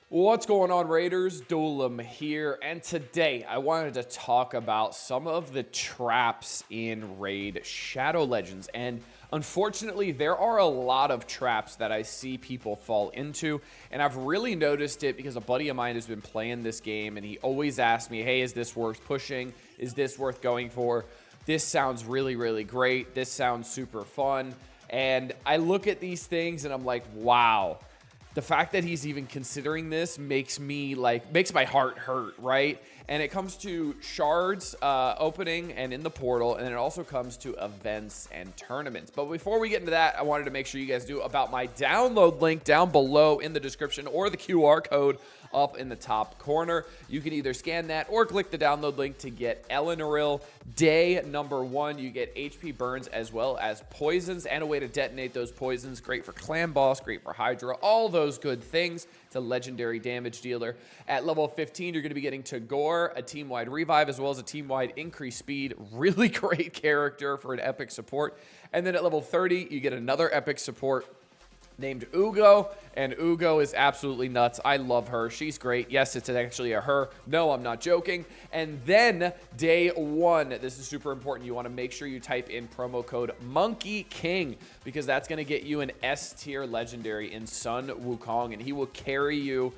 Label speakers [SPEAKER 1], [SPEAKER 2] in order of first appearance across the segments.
[SPEAKER 1] What's going on, Raiders? Dolam here, and today I wanted to talk about some of the traps in Raid Shadow Legends. And unfortunately, there are a lot of traps that I see people fall into, and I've really noticed it because a buddy of mine has been playing this game, and he always asks me, hey, is this worth pushing? Is this worth going for? This sounds really, really great. This sounds super fun. And I look at these things, and I'm like, wow. The fact that he's even considering this makes my heart hurt, right? And it comes to Shards opening and in the portal, and it also comes to events and tournaments. But before we get into that, I wanted to make sure you guys knew about my download link down below in the description or the QR code up in the top corner. You can either scan that or click the download link to get Eleanoril day number 1. You get HP burns as well as poisons and a way to detonate those poisons. Great for clan boss, great for Hydra, all those good things. It's a legendary damage dealer. At level 15, you're going to be getting Tagore, a team-wide revive, as well as a team-wide increased speed. Really great character for an epic support. And then at level 30, you get another epic support named Ugo, and Ugo is absolutely nuts. I love her. She's great. Yes, it's actually a her. No, I'm not joking. And then day 1, this is super important. You want to make sure you type in promo code Monkey King because that's going to get you an S tier legendary in Sun Wukong, and he will carry you.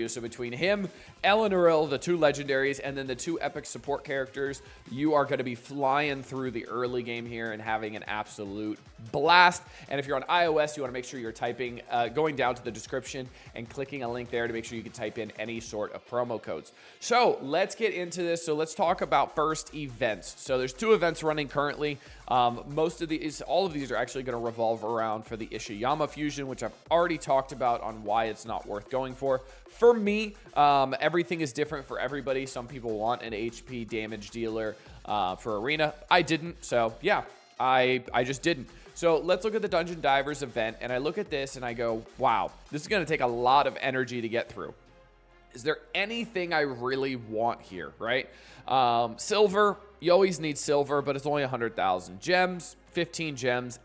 [SPEAKER 1] So between him, Eleanoril, the 2 legendaries, and then the 2 epic support characters, you are going to be flying through the early game here and having an absolute blast. And if you're on iOS, you want to make sure you're typing, going down to the description and clicking a link there to make sure you can type in any sort of promo codes. So let's get into this. So let's talk about first events. So there's 2 events running currently. All of these are actually going to revolve around for the Ishiyama fusion, which I've already talked about on why it's not worth going for. For me, everything is different for everybody. Some people want an HP damage dealer for Arena. I didn't, so yeah, I just didn't. So let's look at the Dungeon Divers event, and I look at this and I go, wow, this is going to take a lot of energy to get through. Is there anything I really want here, right? Silver, you always need silver, but it's only 100,000. Gems, 15 gems,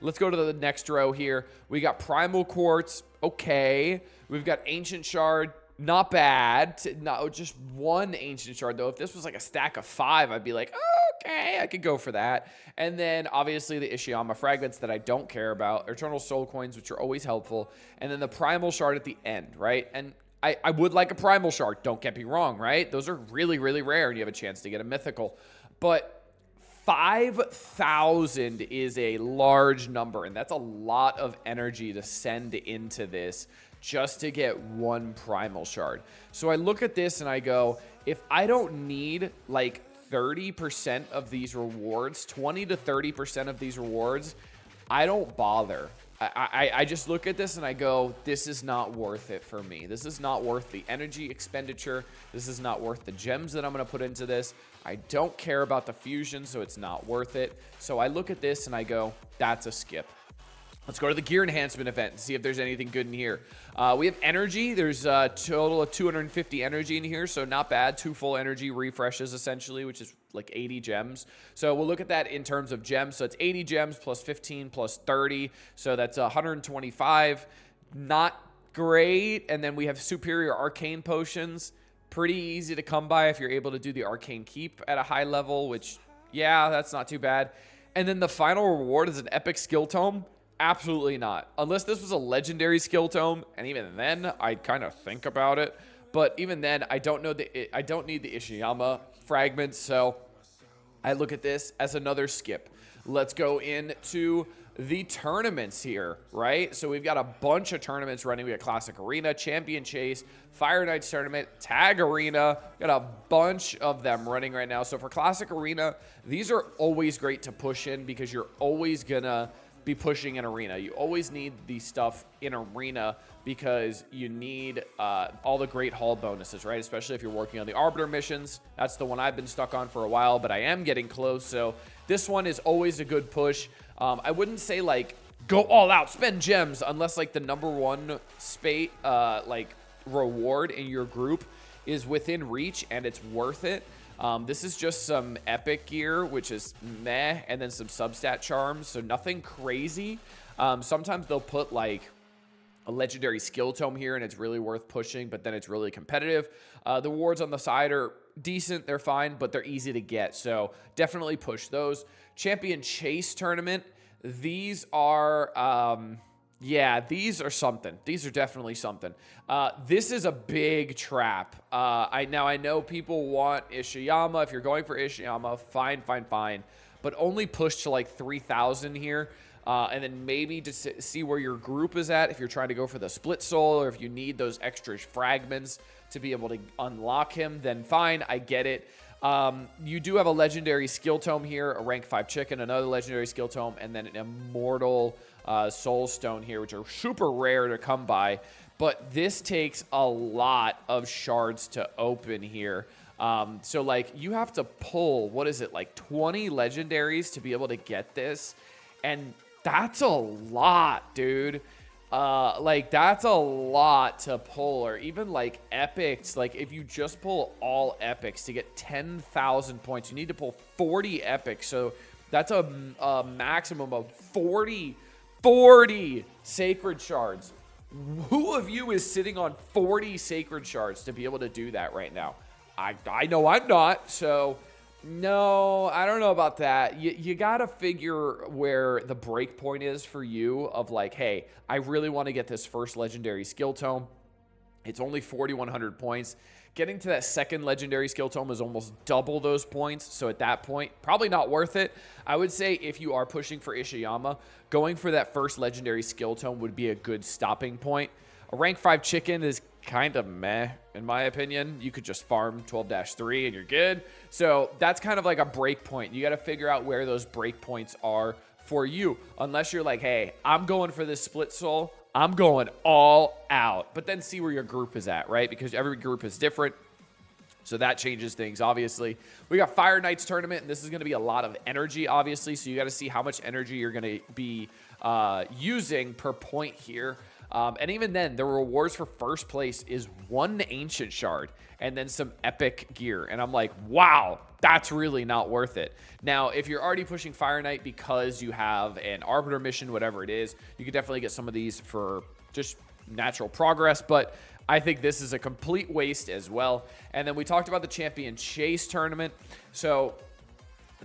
[SPEAKER 1] Let's go to the next row here. We got Primal Quartz, okay. We've got Ancient Shard, not bad. Not just 1 Ancient Shard, though. If this was like a stack of 5, I'd be like, okay, I could go for that. And then, obviously, the Ishiyama Fragments that I don't care about. Eternal Soul Coins, which are always helpful. And then the Primal Shard at the end, right? And I would like a Primal Shard, don't get me wrong, right? Those are really, really rare, and you have a chance to get a Mythical. But 5,000 is a large number, and that's a lot of energy to send into this just to get 1 Primal Shard. So I look at this and I go, if I don't need like 30% of these rewards, 20 to 30% of these rewards, I don't bother. I just look at this and I go, this is not worth it for me. This is not worth the energy expenditure. This is not worth the gems that I'm going to put into this. I don't care about the fusion, so it's not worth it. So I look at this and I go, that's a skip. Let's go to the gear enhancement event and see if there's anything good in here. We have energy. There's a total of 250 energy in here, so not bad. 2 full energy refreshes, essentially, which is like 80 gems. So we'll look at that in terms of gems. So it's 80 gems plus 15 plus 30. So that's 125. Not great. And then we have superior arcane potions. Pretty easy to come by if you're able to do the arcane keep at a high level, which, yeah, that's not too bad. And then the final reward is an epic skill tome. Absolutely not. Unless this was a legendary skill tome, and even then, I'd kind of think about it. But even then, I don't need the Ishiyama fragments, so I look at this as another skip. Let's go into the tournaments here, right? So we've got a bunch of tournaments running. We got Classic Arena, Champion Chase, Fire Knights Tournament, Tag Arena. Got a bunch of them running right now. So for Classic Arena, these are always great to push in because you're always gonna be pushing in Arena. You always need the stuff in Arena because you need all the great haul bonuses, right? Especially if you're working on the Arbiter missions. That's the one I've been stuck on for a while, but I am getting close. So this one is always a good push. I wouldn't say like go all out, spend gems, unless like the number 1 spate like reward in your group is within reach and it's worth it. This is just some epic gear, which is meh, and then some substat charms, so nothing crazy. Sometimes they'll put like a legendary skill tome here, and it's really worth pushing, but then it's really competitive. The rewards on the side are decent. They're fine, but they're easy to get. So definitely push those. Champion Chase Tournament. These are, yeah, these are something. These are definitely something. This is a big trap. I know people want Ishiyama. If you're going for Ishiyama, fine. But only push to like 3,000 here. And then maybe to see where your group is at if you're trying to go for the split soul, or if you need those extra fragments to be able to unlock him, then fine, I get it. You do have a legendary skill tome here, a rank 5 chicken, another legendary skill tome, and then an immortal soul stone here, which are super rare to come by. But this takes a lot of shards to open here. So like you have to pull, what is it, like 20 legendaries to be able to get this. And that's a lot, dude. Like that's a lot to pull, or even like epics. Like if you just pull all epics to get 10,000 points, you need to pull 40 epics. So that's a maximum of 40 sacred shards. Who of you is sitting on 40 sacred shards to be able to do that right now? I know I'm not, so no, I don't know about that. You got to figure where the break point is for you of like, hey, I really want to get this first legendary skill tome. It's only 4,100 points. Getting to that second legendary skill tome is almost double those points. So at that point, probably not worth it. I would say if you are pushing for Ishiyama, going for that first legendary skill tome would be a good stopping point. A rank 5 chicken is kind of meh, in my opinion. You could just farm 12-3 and you're good. So that's kind of like a break point. You got to figure out where those break points are for you. Unless you're like, hey, I'm going for this split soul. I'm going all out. But then see where your group is at, right? Because every group is different. So that changes things, obviously. We got Fire Knights Tournament, and this is going to be a lot of energy, obviously. So you got to see how much energy you're going to be using per point here. And even then, the rewards for first place is 1 ancient shard and then some epic gear. And I'm like, wow, that's really not worth it. Now, if you're already pushing Fire Knight because you have an Arbiter mission, whatever it is, you could definitely get some of these for just natural progress. But I think this is a complete waste as well. And then we talked about the Champion Chase Tournament. So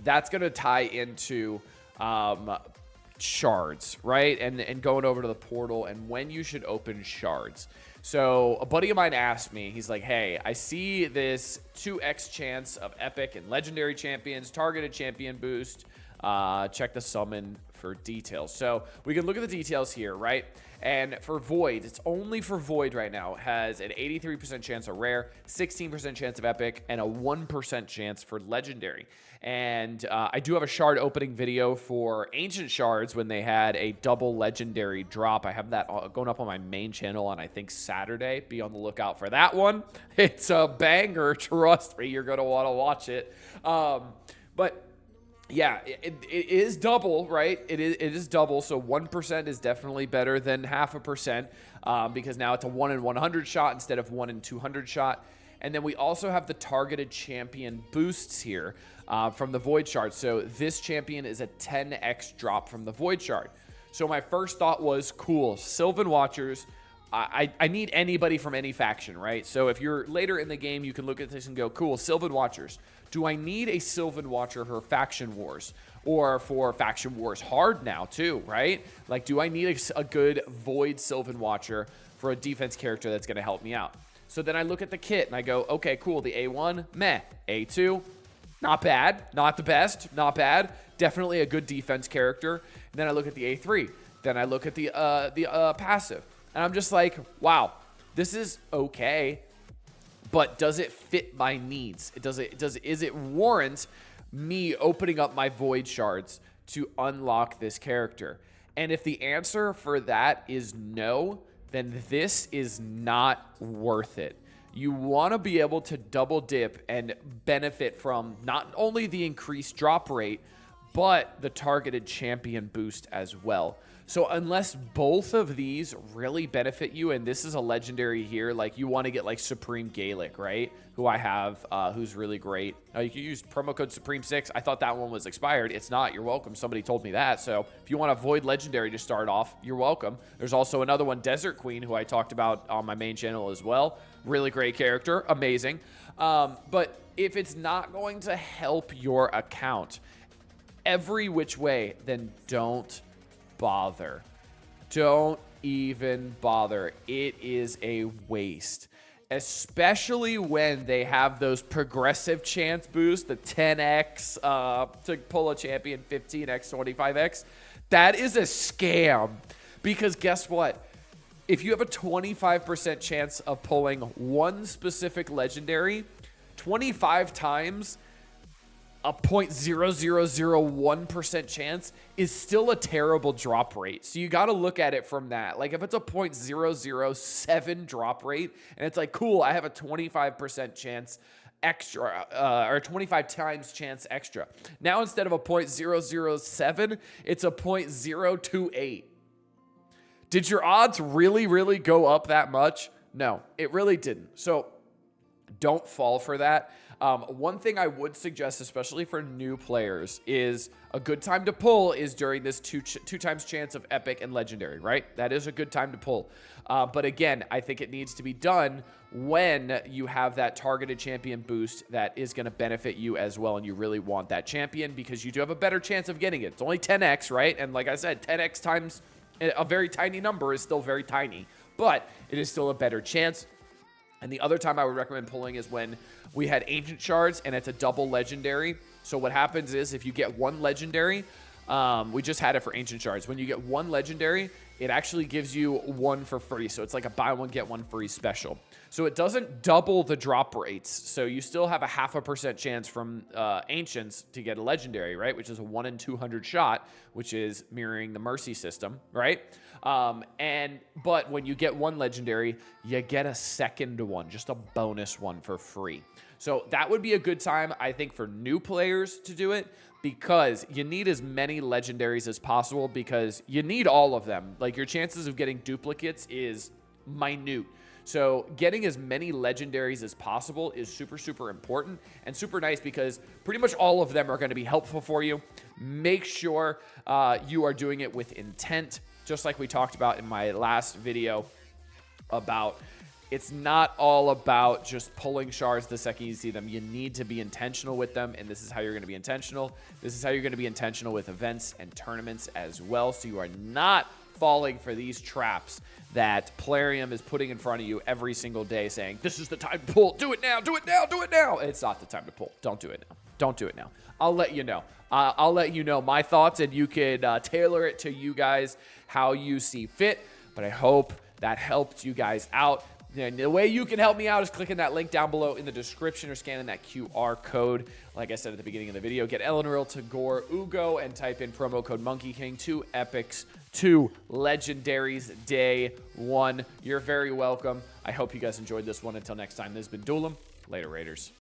[SPEAKER 1] that's going to tie into shards, right? And going over to the portal and when you should open shards. So a buddy of mine asked me, he's like, hey, I see this 2x chance of epic and legendary champions, targeted champion boost. Check the summon for details. So we can look at the details here, right? And for Void, it's only for Void right now, has an 83% chance of rare, 16% chance of epic, and a 1% chance for legendary. And I do have a shard opening video for Ancient Shards when they had a double legendary drop. I have that going up on my main channel on, I think, Saturday. Be on the lookout for that one. It's a banger. Trust me, you're going to want to watch it. But yeah, it is double, right? It is double, so 1% is definitely better than 0.5%, because now it's a 1 in 100 shot instead of 1 in 200 shot. And then we also have the targeted champion boosts here from the Void Shard. So this champion is a 10x drop from the Void Shard. So my first thought was, cool, Sylvan Watchers. I need anybody from any faction, right? So if you're later in the game, you can look at this and go, cool, Sylvan Watchers. Do I need a Sylvan Watcher for Faction Wars? Or for Faction Wars Hard now too, right? Like, do I need a good Void Sylvan Watcher for a defense character that's going to help me out? So then I look at the kit and I go, okay, cool, the A1, meh. A2, not bad, not the best, not bad. Definitely a good defense character. And then I look at the A3. Then I look at the passive. And I'm just like, wow, this is okay, but does it fit my needs? Is it warrant me opening up my Void Shards to unlock this character? And if the answer for that is no, then this is not worth it. You want to be able to double dip and benefit from not only the increased drop rate, but the targeted champion boost as well. So unless both of these really benefit you, and this is a legendary here, like you want to get like Supreme Gaelic, right? Who I have, who's really great. You can use promo code Supreme6. I thought that one was expired. It's not. You're welcome. Somebody told me that. So if you want to avoid legendary to start off, you're welcome. There's also another one, Desert Queen, who I talked about on my main channel as well. Really great character. Amazing. But if it's not going to help your account every which way, then don't bother. Don't even bother. It is a waste, especially when they have those progressive chance boosts, the 10x to pull a champion, 15x, 25x. That is a scam, because guess what? If you have a 25% chance of pulling one specific legendary, 25 times a 0.0001% chance is still a terrible drop rate. So you got to look at it from that. Like if it's a 0.007 drop rate and it's like, cool, I have a 25% chance extra, or 25 times chance extra. Now instead of a 0.007, it's a 0.028. Did your odds really, really go up that much? No, it really didn't. So don't fall for that. One thing I would suggest, especially for new players, is a good time to pull is during this two times chance of epic and legendary, right? That is a good time to pull. But again, I think it needs to be done when you have that targeted champion boost that is going to benefit you as well, and you really want that champion because you do have a better chance of getting it. It's only 10x, right? And like I said, 10x times a very tiny number is still very tiny, but it is still a better chance. And the other time I would recommend pulling is when we had Ancient Shards and it's a double legendary. So what happens is if you get one legendary, we just had it for Ancient Shards. When you get one legendary, it actually gives you one for free. So it's like a buy one, get one free special. So it doesn't double the drop rates. So you still have a 0.5% chance from Ancients to get a legendary, right? Which is a 1 in 200 shot, which is mirroring the Mercy system, right? But when you get one legendary, you get a second one, just a bonus one for free. So that would be a good time, I think, for new players to do it, because you need as many legendaries as possible, because you need all of them. Like your chances of getting duplicates is minute. So getting as many legendaries as possible is super, super important and super nice, because pretty much all of them are going to be helpful for you. Make sure you are doing it with intent, just like we talked about in my last video about it's not all about just pulling shards the second you see them. You need to be intentional with them, and this is how you're going to be intentional. This is how you're going to be intentional with events and tournaments as well, so you are not falling for these traps that Plarium is putting in front of you every single day saying, this is the time to pull. Do it now. Do it now. Do it now. It's not the time to pull. Don't do it now. Don't do it now. I'll let you know. I'll let you know my thoughts, and you could tailor it to you guys how you see fit. But I hope that helped you guys out. And the way you can help me out is clicking that link down below in the description or scanning that QR code. Like I said at the beginning of the video, get Eleanor to Gore Ugo and type in promo code Monkey King. 2 epics, 2 legendaries, day 1. You're very welcome. I hope you guys enjoyed this one. Until next time, this has been Duelim. Later, Raiders.